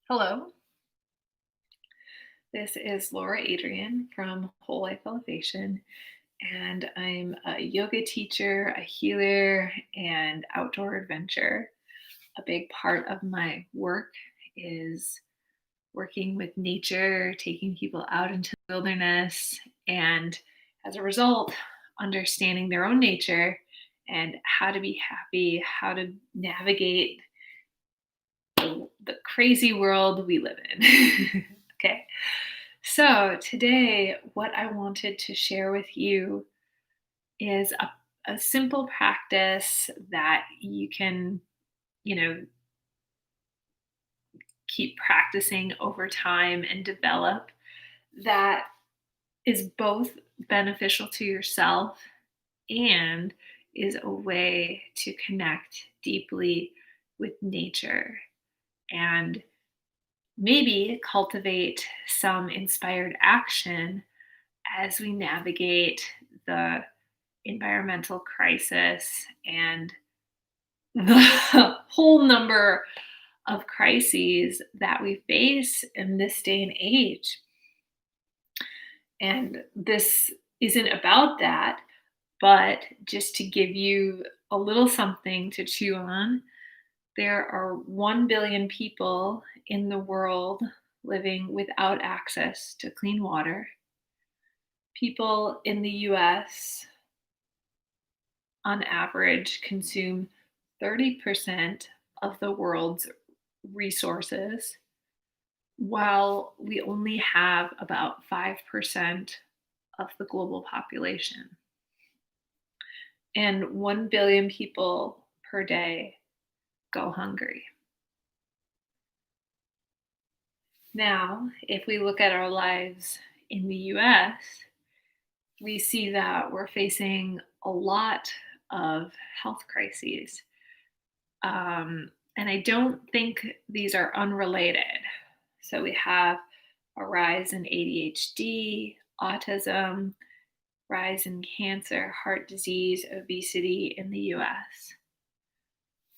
Hello, this is Laura Adrian from Whole Life Elevation, and I'm a yoga teacher, a healer, and outdoor adventure. A big part of my work is working with nature, taking people out into the wilderness, and as a result, understanding their own nature and how to be happy, how to navigate the crazy world we live in. Okay. So, today, what I wanted to share with you is a simple practice that you can, you know, keep practicing over time and develop that is both beneficial to yourself and is a way to connect deeply with nature and maybe cultivate some inspired action as we navigate the environmental crisis and the whole number of crises that we face in this day and age. And this isn't about that, but just to give you a little something to chew on, there are 1 billion people in the world living without access to clean water. People in the US, on average, consume 30% of the world's resources, while we only have about 5% of the global population. And 1 billion people per day go hungry. Now, if we look at our lives in the US, we see that we're facing a lot of health crises. And I don't think these are unrelated. So we have a rise in ADHD, autism, rise in cancer, heart disease, obesity in the US.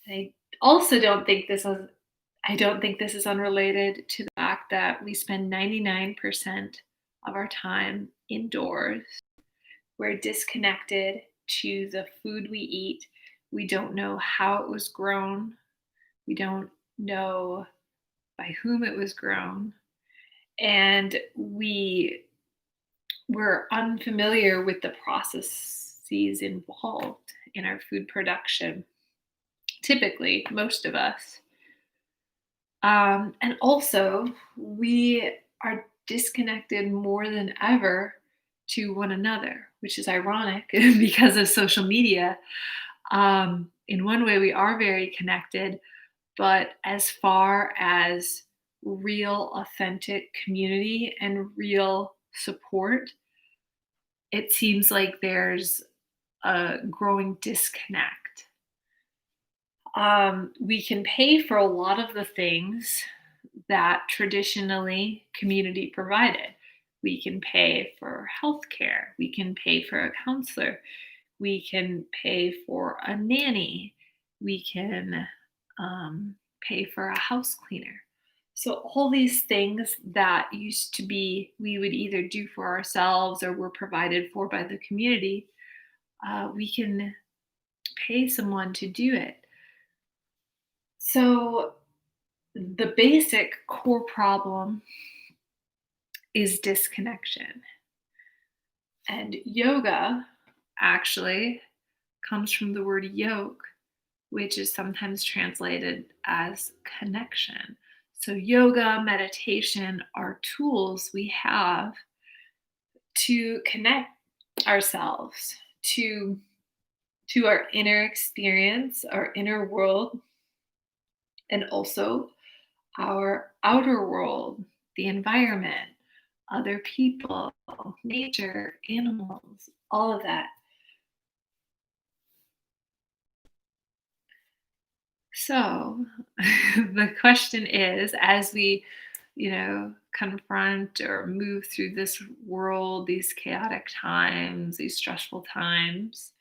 I also don't think this is unrelated to the fact that we spend 99% of our time indoors. We're disconnected to the food we eat. We don't know how it was grown. We don't know by whom it was grown. And we're unfamiliar with the processes involved in our food production. Typically, most of us. And also, we are disconnected more than ever to one another, which is ironic because of social media. In one way, we are very connected, but as far as real, authentic community and real support, it seems like there's a growing disconnect. We can pay for a lot of the things that traditionally community provided. We can pay for healthcare, we can pay for a counselor, we can pay for a nanny, we can pay for a house cleaner. So, all these things that used to be we would either do for ourselves or were provided for by the community, we can pay someone to do it. So, the basic core problem is disconnection. And yoga actually comes from the word yoke, which is sometimes translated as connection. So, yoga, meditation are tools we have to connect ourselves to our inner experience, our inner world, and also our outer world, the environment, other people, nature, animals, all of that. So the question is, as we, confront or move through this world, these chaotic times, these stressful times,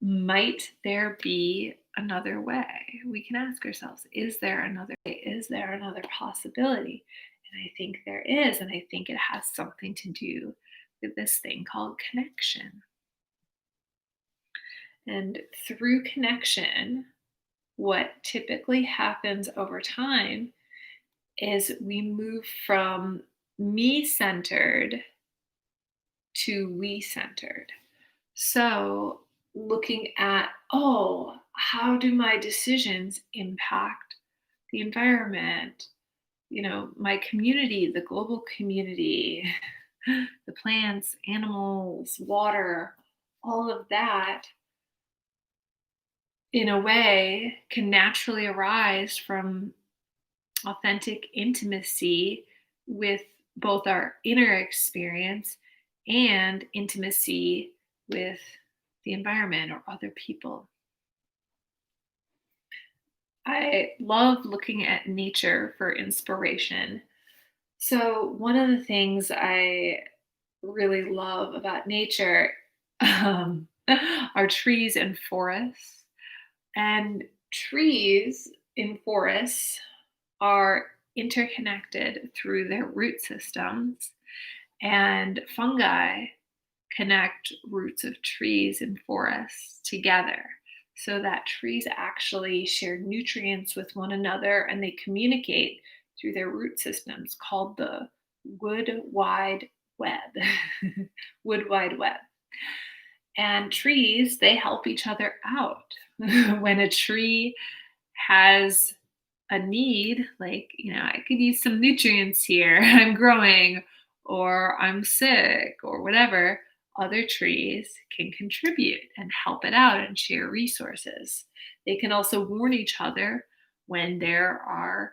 might there be another way? We can ask ourselves, is there another way? Is there another possibility? And I think there is. And I think it has something to do with this thing called connection. And through connection, what typically happens over time is we move from me centered to we centered. So, looking at, oh, how do my decisions impact the environment, my community, the global community, the plants, animals, water, all of that in a way can naturally arise from authentic intimacy with both our inner experience and intimacy with the environment or other people. I love looking at nature for inspiration. So, one of the things I really love about nature are trees and forests. And trees in forests are interconnected through their root systems, and fungi connect roots of trees and forests together so that trees actually share nutrients with one another and they communicate through their root systems called the wood wide web. Wood wide web. And trees, they help each other out. When a tree has a need, like, I could use some nutrients here, I'm growing, or I'm sick, or whatever, other trees can contribute and help it out and share resources. They can also warn each other when there are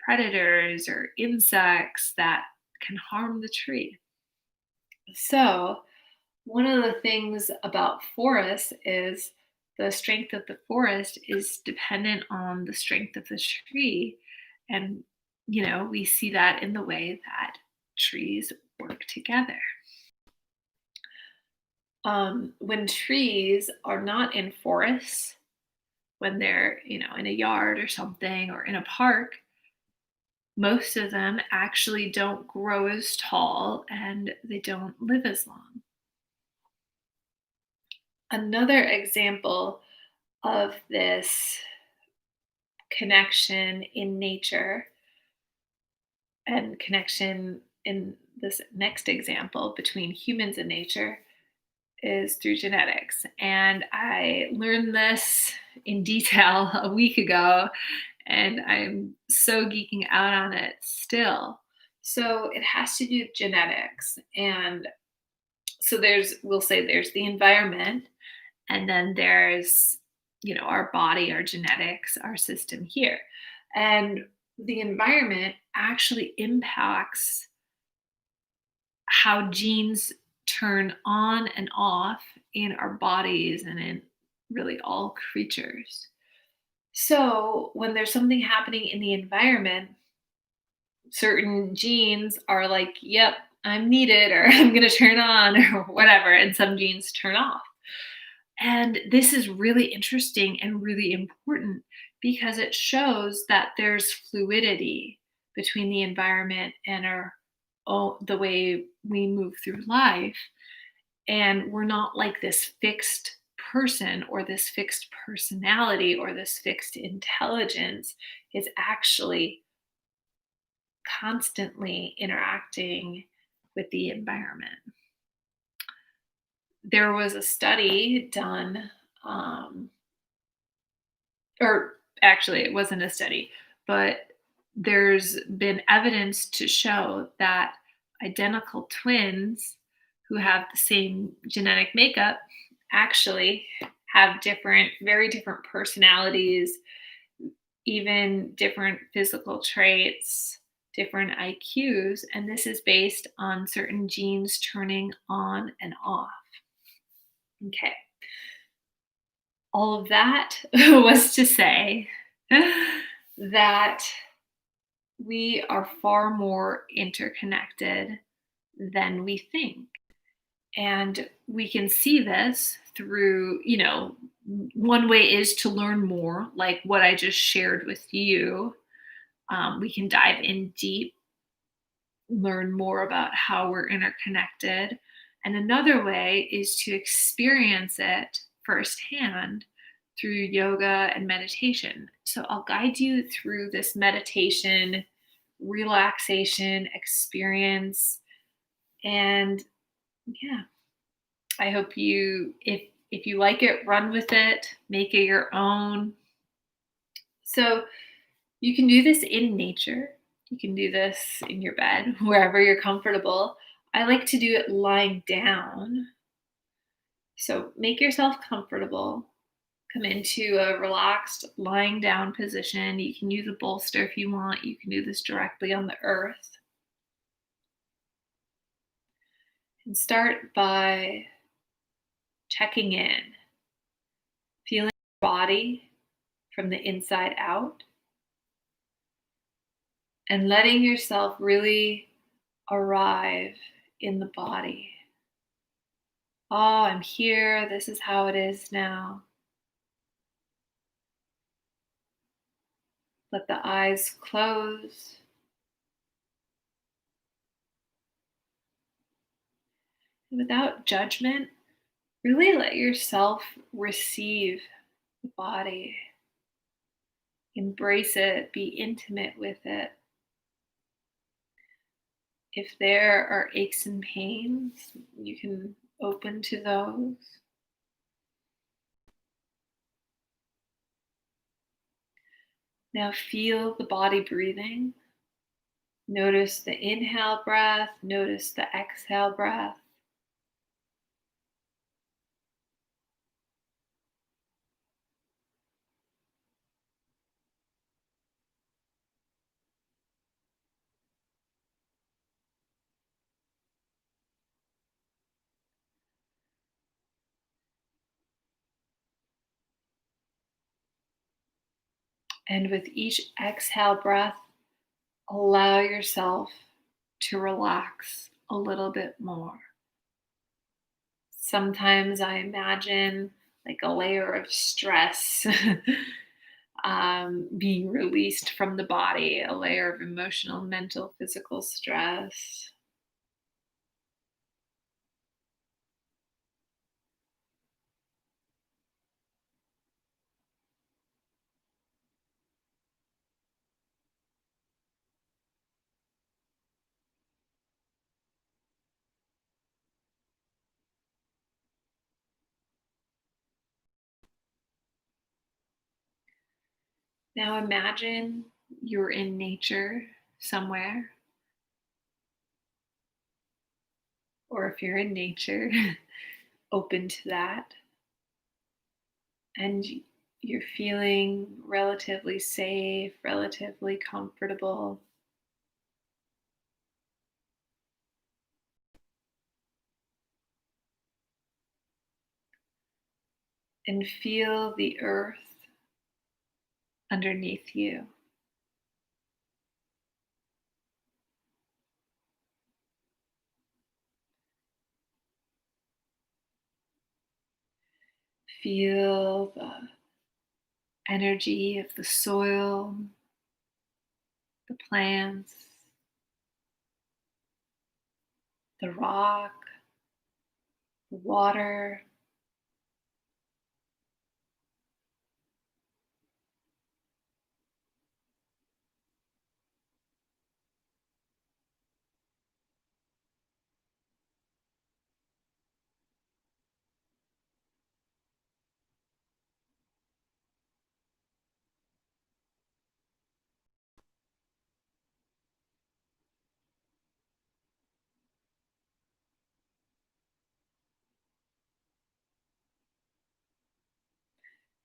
predators or insects that can harm the tree. So, one of the things about forests is the strength of the forest is dependent on the strength of the tree. And, we see that in the way that trees work together. When trees are not in forests, when they're, in a yard or something or in a park, most of them actually don't grow as tall and they don't live as long. Another example of this connection in nature and connection in this next example between humans and nature is through genetics. And I learned this in detail a week ago, and I'm so geeking out on it still. So it has to do with genetics. And so we'll say there's the environment, and then there's, our body, our genetics, our system here. And the environment actually impacts how genes turn on and off in our bodies and in really all creatures. So, when there's something happening in the environment, certain genes are like, yep, I'm needed, or I'm going to turn on, or whatever, and some genes turn off. And this is really interesting and really important because it shows that there's fluidity between the environment and the way we move through life. And we're not like this fixed person or this fixed personality or this fixed intelligence. It's actually constantly interacting with the environment. There was a study done, or actually, it wasn't a study, but there's been evidence to show that identical twins who have the same genetic makeup actually have very different personalities, even different physical traits, different IQs, and this is based on certain genes turning on and off. Okay. All of that was to say that we are far more interconnected than we think. And we can see this through, One way is to learn more, like what I just shared with you. We can dive in deep, learn more about how we're interconnected. And another way is to experience it firsthand through yoga and meditation. So I'll guide you through this meditation, relaxation experience. And yeah, I hope if you like it, run with it, make it your own. So you can do this in nature. You can do this in your bed, wherever you're comfortable. I like to do it lying down. So make yourself comfortable. Come into a relaxed lying down position. You can use a bolster if you want. You can do this directly on the earth. And start by checking in, feeling your body from the inside out, and letting yourself really arrive in the body. Oh, I'm here. This is how it is now. Let the eyes close. And without judgment, really let yourself receive the body. Embrace it. Be intimate with it. If there are aches and pains, you can open to those. Now feel the body breathing. Notice the inhale breath, notice the exhale breath. And with each exhale breath, allow yourself to relax a little bit more. Sometimes I imagine like a layer of stress being released from the body, a layer of emotional, mental, physical stress. Now imagine you're in nature somewhere, or if you're in nature, open to that, and you're feeling relatively safe, relatively comfortable. And feel the earth underneath you. Feel the energy of the soil, the plants, the rock, the water.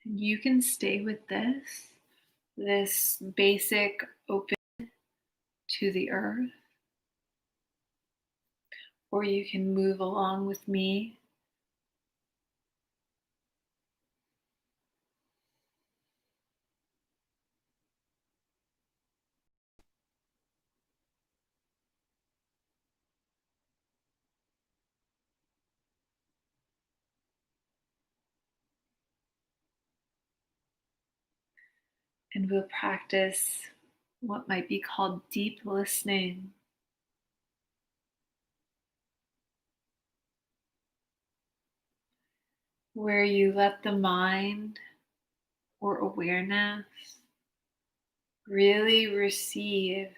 And you can stay with this basic open to the earth, or you can move along with me. And we'll practice what might be called deep listening, where you let the mind or awareness really receive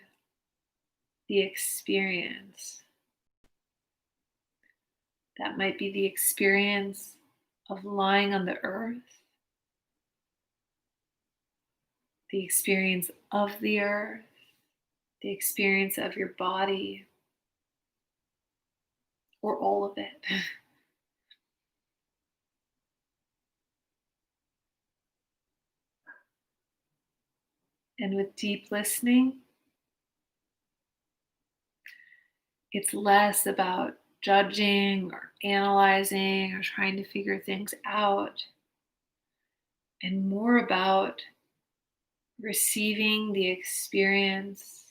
the experience. That might be the experience of lying on the earth, the experience of the earth, the experience of your body, or all of it. And with deep listening, it's less about judging or analyzing or trying to figure things out, and more about receiving the experience,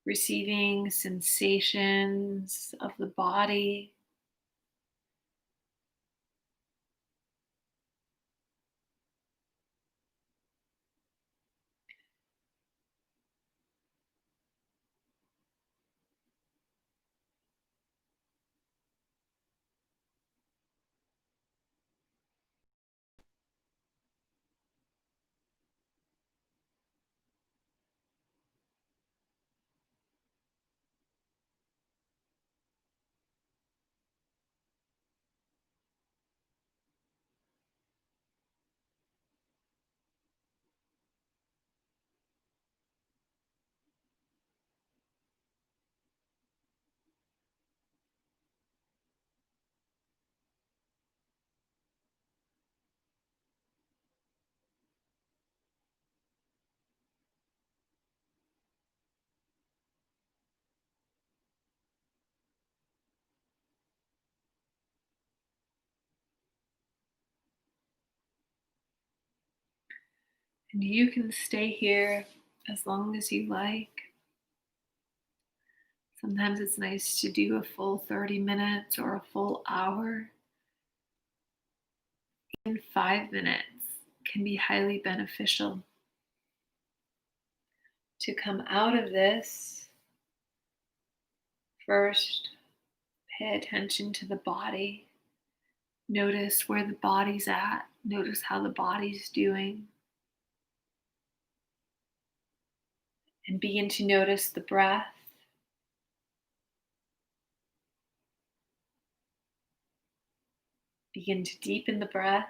receiving sensations of the body. And you can stay here as long as you like. Sometimes it's nice to do a full 30 minutes or a full hour. Even 5 minutes can be highly beneficial. To come out of this, first, pay attention to the body. Notice where the body's at. Notice how the body's doing. And begin to notice the breath. Begin to deepen the breath.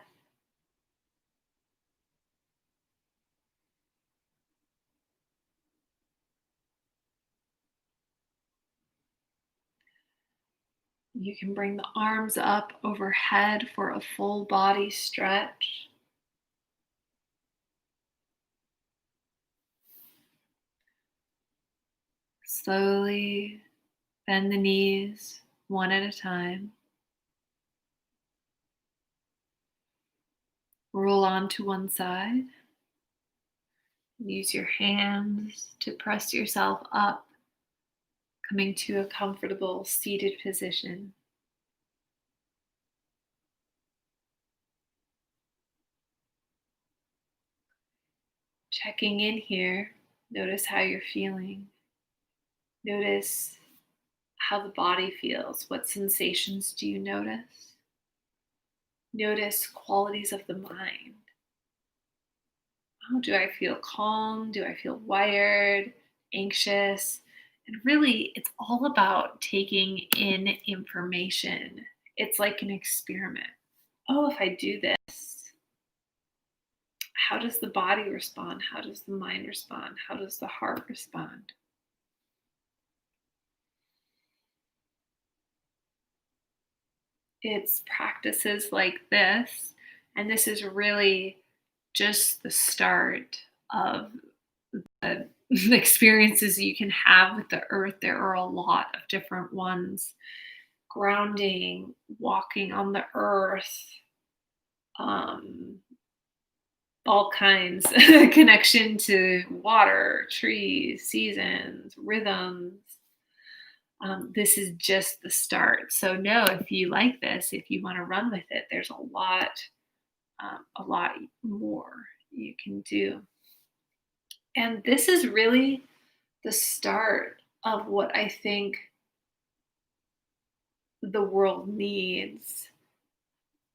You can bring the arms up overhead for a full body stretch. Slowly bend the knees one at a time. Roll onto one side. Use your hands to press yourself up, coming to a comfortable seated position. Checking in here, notice how you're feeling. Notice how the body feels. What sensations do you notice? Notice qualities of the mind. Oh, do I feel calm? Do I feel wired, anxious? And really, it's all about taking in information. It's like an experiment. Oh, if I do this, how does the body respond? How does the mind respond? How does the heart respond? It's practices like this, and this is really just the start of the experiences you can have with the earth. There are a lot of different ones: grounding, walking on the earth, um, all kinds, connection to water, trees, seasons, rhythms. This is just the start. So know if you like this, if you want to run with it, there's a lot more you can do. And this is really the start of what I think the world needs.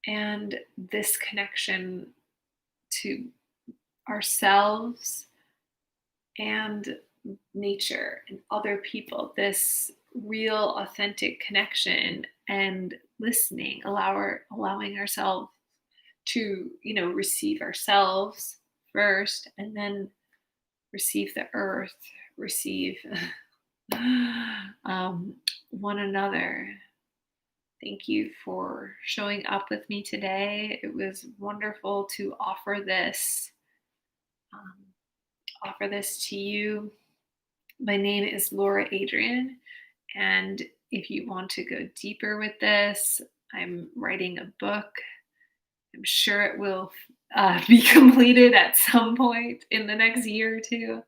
And this connection to ourselves and nature and other people, this real authentic connection and listening, allowing ourselves to, receive ourselves first and then receive the earth, receive um, one another. Thank you for showing up with me today. It was wonderful to um, offer this to you. My name is Laura Adrian, and if you want to go deeper with this, I'm writing a book. I'm sure it will be completed at some point in the next year or two.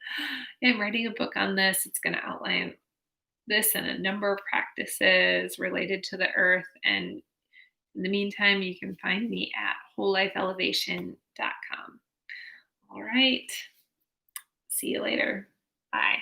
I'm writing a book on this. It's going to outline this and a number of practices related to the earth. And in the meantime, you can find me at wholelifeelevation.com. All right. See you later. Bye.